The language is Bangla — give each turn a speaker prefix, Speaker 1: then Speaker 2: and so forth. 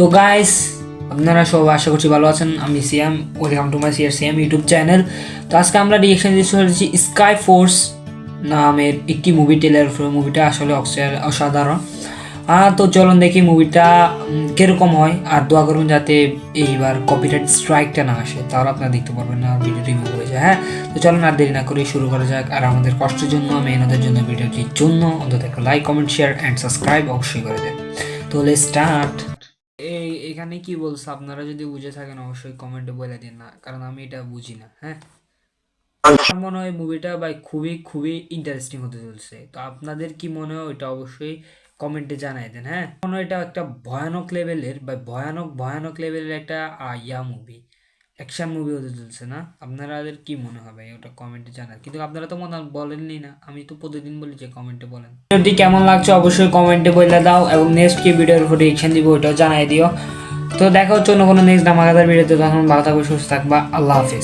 Speaker 1: তো গাইস, আপনারা সব আশা করছি ভালো আছেন। আমি Siam, welcome to my Siam YouTube channel. তো আজকে আমরা রিয়েকশন দিতে চলেছি স্কাই ফোর্স নামের একটি মুভি টেলার। মুভিটা আসলে অসাধারণ। তো চলুন দেখি মুভিটা কীরকম হয়, আর দোয়া করুন যাতে এইবার কপিরাইট স্ট্রাইকটা না আসে, তাহলে আপনারা দেখতে পারবেন না, ভিডিও রিভিউ হয়ে যায়। হ্যাঁ, তো চলুন আর দেরি না করে শুরু করা যাক। আর আমাদের কষ্টের জন্য, মেহনতের জন্য, ভিডিওটির জন্য অন্তত একটা like, comment, share and subscribe অবশ্যই করে দেন। তো লেটস স্টার্ট। এখানে কি বলছে আপনারা যদি বুঝে থাকেন অবশ্যই কমেন্টে বলে দিন, না কারণ আমি এটা বুঝি না। হ্যাঁ, আমার মনে হয় মুভিটা ভাই খুবই খুবই ইন্টারেস্টিং হতে চলছে। তো আপনাদের কি মনে হয় ওইটা অবশ্যই কমেন্টে জানাই দেন। হ্যাঁ, মনে হয় এটা একটা ভয়ানক লেভেলের বা ভয়ানক ভয়ানক লেভেলের একটা মুভি, অ্যাকশন মুভি হতে চলছে না? আপনাদের কি মনে হবে ওটা কমেন্টে জানান। কিন্তু আপনারা তো মনে বলেননি না, আমি তো প্রতিদিন বলি যে কমেন্টে বলেন। ভিডিওটি কেমন লাগছে অবশ্যই কমেন্টে বলে দাও, এবং নেক্সট কি ভিডিওর উপর রিঅ্যাকশন দিব ওইটাও জানাই দিও। তো দেখা হচ্ছে অন্য কোনো নেক্সট ধামাকাদার ভিডিওতে। তখন ভালো থাকবে, সুস্থ থাকবা। আল্লাহ হাফিজ।